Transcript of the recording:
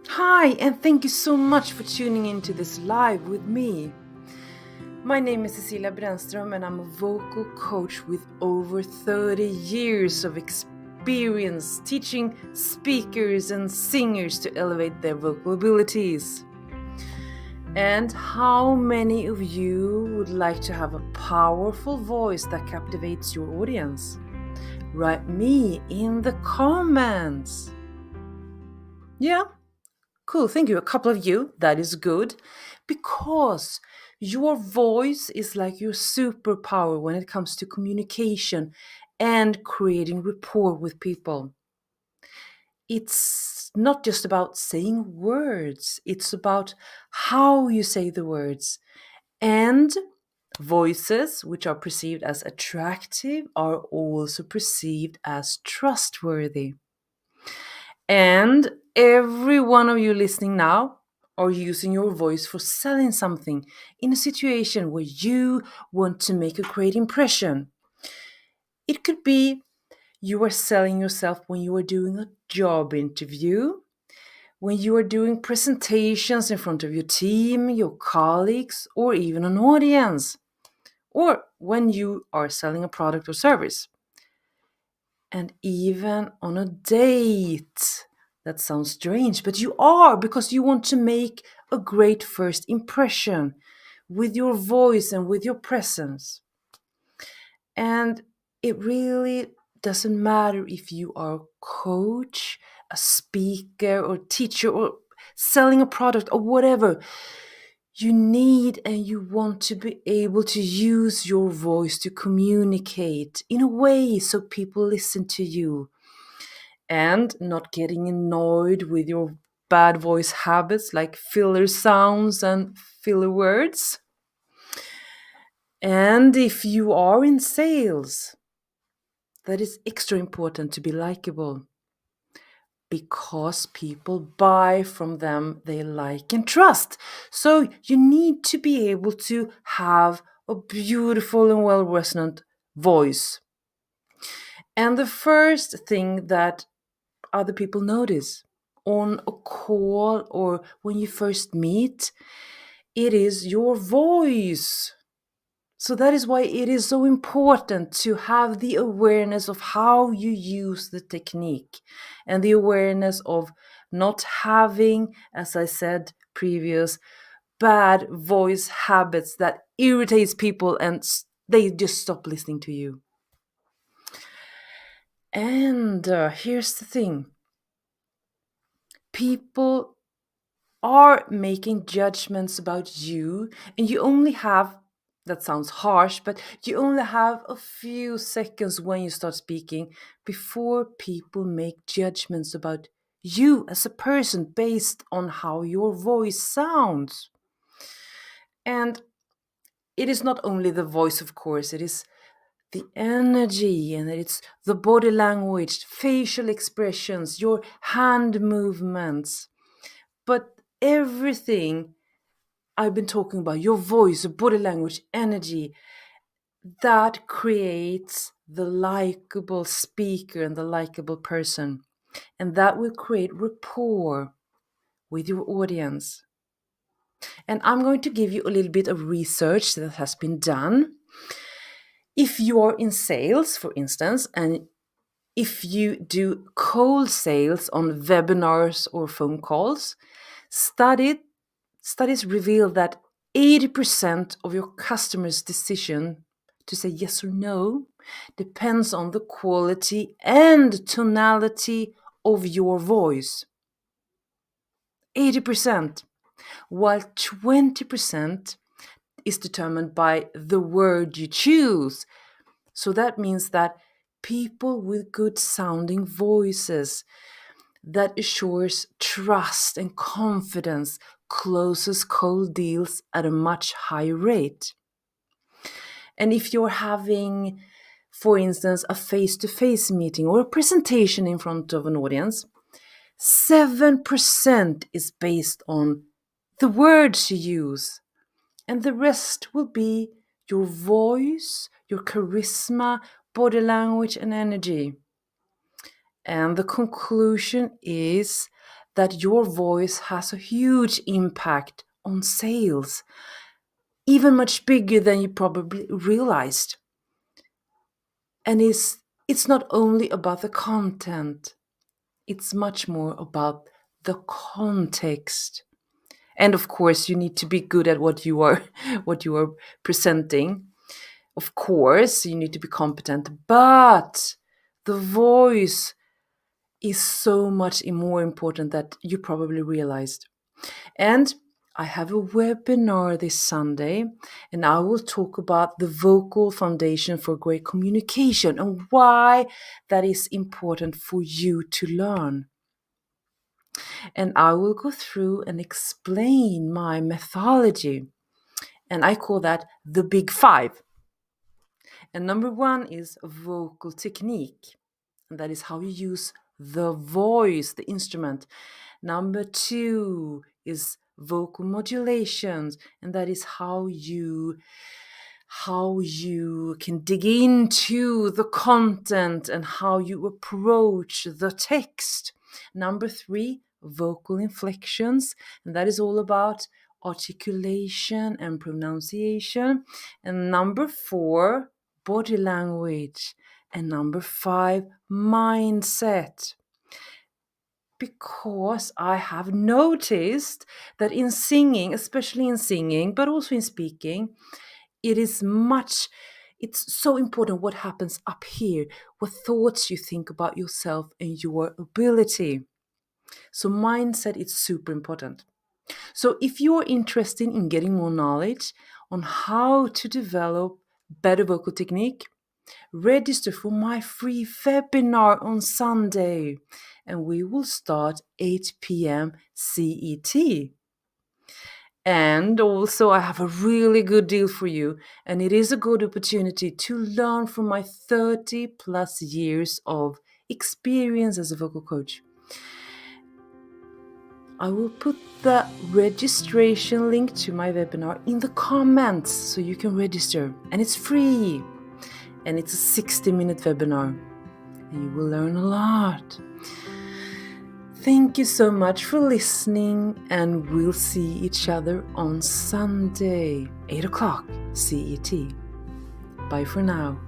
Hi, and thank you so much for tuning into this live with me. My name is Cecilia Brännström, and I'm a vocal coach with over 30 years of experience teaching speakers and singers to elevate their vocal abilities. And how many of you would like to have a powerful voice that captivates your audience? Write me in the comments. Yeah. Cool, thank you. A couple of you, that is good. Because your voice is like your superpower when it comes to communication and creating rapport with people. It's not just about saying words, it's about how you say the words. And voices, which are perceived as attractive, are also perceived as trustworthy. And every one of you listening now are using your voice for selling something in a situation where you want to make a great impression. It could be you are selling yourself when you are doing a job interview, when you are doing presentations in front of your team, your colleagues, or even an audience, or when you are selling a product or service. And even on a date. That sounds strange, but you are, because you want to make a great first impression with your voice and with your presence. And it really doesn't matter if you are a coach, a speaker, or teacher, or selling a product, or whatever. You need and you want to be able to use your voice to communicate in a way so people listen to you, and not getting annoyed with your bad voice habits like filler sounds and filler words. And if you are in sales, that is extra important to be likable, because people buy from them they like and trust. So you need to be able to have a beautiful and well resonant voice. And the first thing that other people notice on a call or when you first meet, it is your voice. So that is why it is so important to have the awareness of how you use the technique, and the awareness of not having, as I said previous, bad voice habits that irritates people and they just stop listening to you. And here's the thing. People are making judgments about you, and you only have, that sounds harsh, but you only have a few seconds when you start speaking before people make judgments about you as a person based on how your voice sounds. And it is not only the voice, of course, it is the energy, and it's the body language, facial expressions, your hand movements. But everything I've been talking about, your voice, your body language, energy, that creates the likable speaker and the likable person. And that will create rapport with your audience. And I'm going to give you a little bit of research that has been done. If you are in sales, for instance, and if you do cold sales on webinars or phone calls, studies reveal that 80% of your customers' decision to say yes or no depends on the quality and tonality of your voice. 80%, while 20% is determined by the word you choose. So that means that people with good sounding voices that assures trust and confidence closes cold deals at a much higher rate. And if you're having, for instance, a face-to-face meeting or a presentation in front of an audience, 7% is based on the words you use, and the rest will be your voice, your charisma, body language, and energy. And the conclusion is that your voice has a huge impact on sales, even much bigger than you probably realized. And it's not only about the content, it's much more about the context. And of course, you need to be good at what you are what you are presenting. Of course, you need to be competent, but the voice is so much more important that you probably realized. And I have a webinar this Sunday, and I will talk about the vocal foundation for great communication and why that is important for you to learn. And I will go through and explain my methodology. And I call that the Big Five. And number one is vocal technique. And that is how you use the voice, the instrument. Number two is vocal modulations. And that is how you can dig into the content and how you approach the text. Number three, vocal inflections, and that is all about articulation and pronunciation. And number four, body language. And number five, mindset. Because I have noticed that in singing, especially in singing, but also in speaking, it's so important what happens up here, what thoughts you think about yourself and your ability. So mindset is super important. So if you're interested in getting more knowledge on how to develop better vocal technique, register for my free webinar on Sunday, and we will start 8 p.m. CET. And also, I have a really good deal for you, and it is a good opportunity to learn from my 30 plus years of experience as a vocal coach. I will put the registration link to my webinar in the comments so you can register, and it's free, and it's a 60-minute webinar, and you will learn a lot. Thank you so much for listening, and we'll see each other on Sunday, 8 o'clock CET. Bye for now.